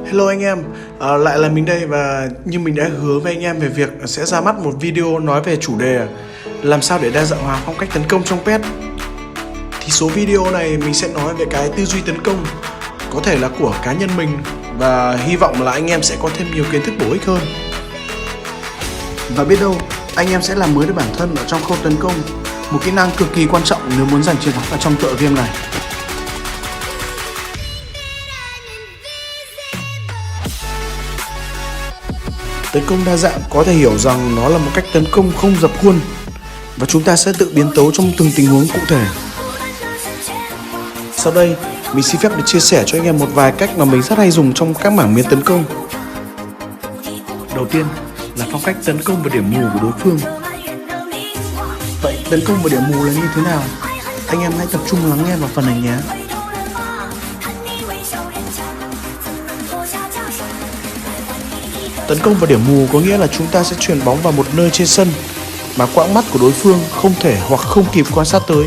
Hello anh em, lại là mình đây và như mình đã hứa với anh em về việc sẽ ra mắt một video nói về chủ đề làm sao để đa dạng hóa phong cách tấn công trong PES. Thì số video này mình sẽ nói về cái tư duy tấn công, có thể là của cá nhân mình và hy vọng là anh em sẽ có thêm nhiều kiến thức bổ ích hơn. Và biết đâu anh em sẽ làm mới được bản thân ở trong khâu tấn công, một kỹ năng cực kỳ quan trọng nếu muốn giành chiến thắng ở trong tựa game này. Tấn công đa dạng có thể hiểu rằng nó là một cách tấn công không dập khuôn và chúng ta sẽ tự biến tấu trong từng tình huống cụ thể. Sau đây, mình xin phép được chia sẻ cho anh em một vài cách mà mình rất hay dùng trong các mảng miếng tấn công. Đầu tiên là phong cách tấn công vào điểm mù của đối phương. Vậy tấn công vào điểm mù là như thế nào? Anh em hãy tập trung lắng nghe vào phần này nhé. Tấn công vào điểm mù có nghĩa là chúng ta sẽ chuyền bóng vào một nơi trên sân mà quãng mắt của đối phương không thể hoặc không kịp quan sát tới.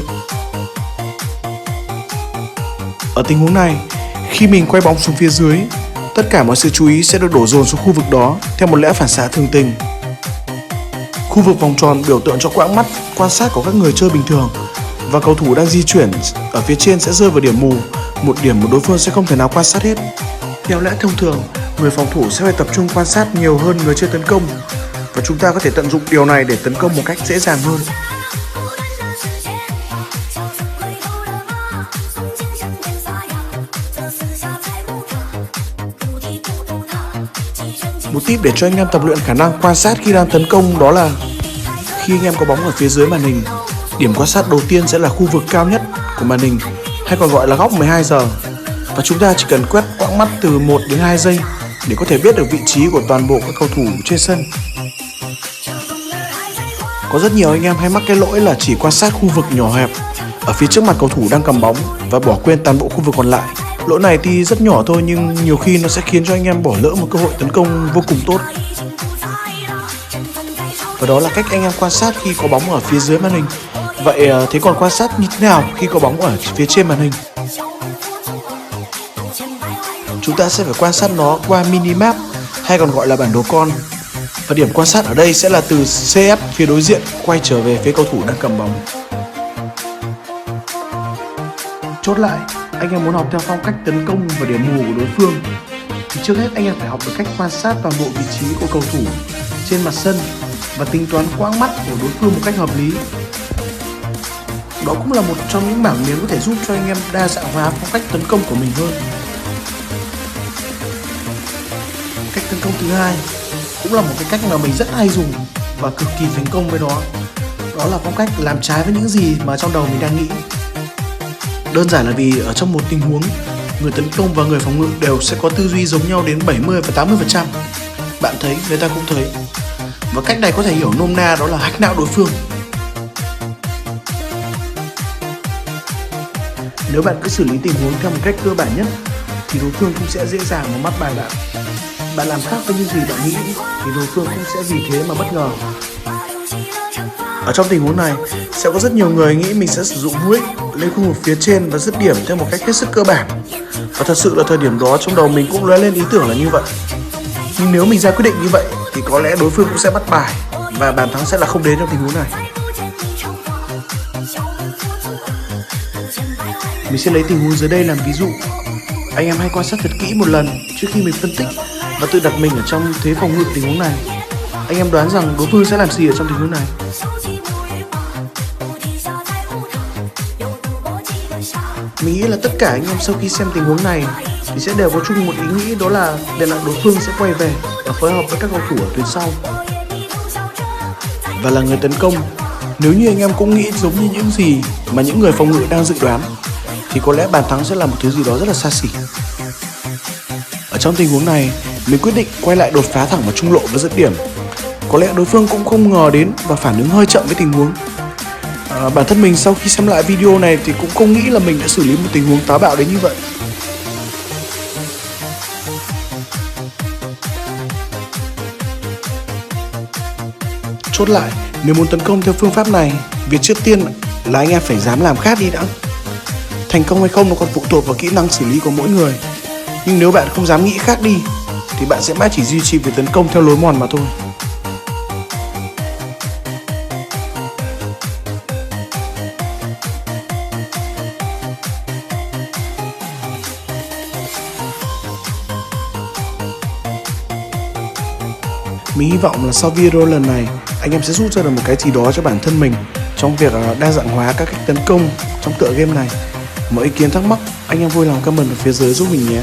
Ở tình huống này, khi mình quay bóng xuống phía dưới, tất cả mọi sự chú ý sẽ được đổ dồn xuống khu vực đó theo một lẽ phản xạ thường tình. Khu vực vòng tròn biểu tượng cho quãng mắt quan sát của các người chơi bình thường và cầu thủ đang di chuyển ở phía trên sẽ rơi vào điểm mù, một điểm mà đối phương sẽ không thể nào quan sát hết. Theo lẽ thông thường, người phòng thủ sẽ phải tập trung quan sát nhiều hơn người chơi tấn công và chúng ta có thể tận dụng điều này để tấn công một cách dễ dàng hơn. Một tip để cho anh em tập luyện khả năng quan sát khi đang tấn công đó là khi anh em có bóng ở phía dưới màn hình, điểm quan sát đầu tiên sẽ là khu vực cao nhất của màn hình hay còn gọi là góc 12 giờ và chúng ta chỉ cần quét quãng mắt từ 1 đến 2 giây để có thể biết được vị trí của toàn bộ các cầu thủ trên sân. Có rất nhiều anh em hay mắc cái lỗi là chỉ quan sát khu vực nhỏ hẹp ở phía trước mặt cầu thủ đang cầm bóng và bỏ quên toàn bộ khu vực còn lại. Lỗi này thì rất nhỏ thôi nhưng nhiều khi nó sẽ khiến cho anh em bỏ lỡ một cơ hội tấn công vô cùng tốt. Và đó là cách anh em quan sát khi có bóng ở phía dưới màn hình. Vậy thế còn quan sát như thế nào khi có bóng ở phía trên màn hình? Chúng ta sẽ phải quan sát nó qua minimap hay còn gọi là bản đồ con. Và điểm quan sát ở đây sẽ là từ CS phía đối diện quay trở về phía cầu thủ đang cầm bóng. Chốt lại, anh em muốn học theo phong cách tấn công vào điểm mù của đối phương thì trước hết anh em phải học được cách quan sát toàn bộ vị trí của cầu thủ trên mặt sân và tính toán quãng mắt của đối phương một cách hợp lý. Đó cũng là một trong những mảng miếng có thể giúp cho anh em đa dạng hóa phong cách tấn công của mình hơn. Cách tấn công thứ hai cũng là một cái cách mà mình rất hay dùng và cực kỳ thành công với nó. Đó là phong cách làm trái với những gì mà trong đầu mình đang nghĩ. Đơn giản là vì ở trong một tình huống, người tấn công và người phòng ngự đều sẽ có tư duy giống nhau đến 70 và 80%. Bạn thấy, người ta cũng thấy. Và cách này có thể hiểu nôm na đó là hack não đối phương. Nếu bạn cứ xử lý tình huống theo một cách cơ bản nhất thì đối phương cũng sẽ dễ dàng mà bắt bài bạn. Bạn làm khác với những gì bạn nghĩ thì đối phương cũng sẽ vì thế mà bất ngờ. Ở trong tình huống này sẽ có rất nhiều người nghĩ mình sẽ sử dụng Huix lên khu vực phía trên và dứt điểm theo một cách hết sức cơ bản. Và thật sự là thời điểm đó trong đầu mình cũng lóe lên ý tưởng là như vậy. Nhưng nếu mình ra quyết định như vậy thì có lẽ đối phương cũng sẽ bắt bài và bàn thắng sẽ là không đến trong tình huống này. Mình sẽ lấy tình huống dưới đây làm ví dụ. Anh em hãy quan sát thật kỹ một lần trước khi mình phân tích và tự đặt mình ở trong thế phòng ngự tình huống này. Anh em đoán rằng đối phương sẽ làm gì ở trong tình huống này? Mình nghĩ là tất cả anh em sau khi xem tình huống này thì sẽ đều có chung một ý nghĩ, đó là đối phương sẽ quay về và phối hợp với các cầu thủ ở tuyến sau. Và là người tấn công, nếu như anh em cũng nghĩ giống như những gì mà những người phòng ngự đang dự đoán thì có lẽ bàn thắng sẽ là một thứ gì đó rất là xa xỉ. Ở trong tình huống này, mình quyết định quay lại đột phá thẳng vào trung lộ và dứt điểm. Có lẽ đối phương cũng không ngờ đến và phản ứng hơi chậm với tình huống. Bản thân mình sau khi xem lại video này thì cũng không nghĩ là mình đã xử lý một tình huống táo bạo đến như vậy. Chốt lại, nếu muốn tấn công theo phương pháp này, việc trước tiên là anh em phải dám làm khác đi đã. Thành công hay không nó còn phụ thuộc vào kỹ năng xử lý của mỗi người. Nhưng nếu bạn không dám nghĩ khác đi thì bạn sẽ mãi chỉ duy trì việc tấn công theo lối mòn mà thôi. Mình hy vọng là sau video lần này anh em sẽ rút ra được một cái gì đó cho bản thân mình trong việc đa dạng hóa các cách tấn công trong tựa game này. Mọi ý kiến thắc mắc anh em vui lòng comment ở phía dưới giúp mình nhé.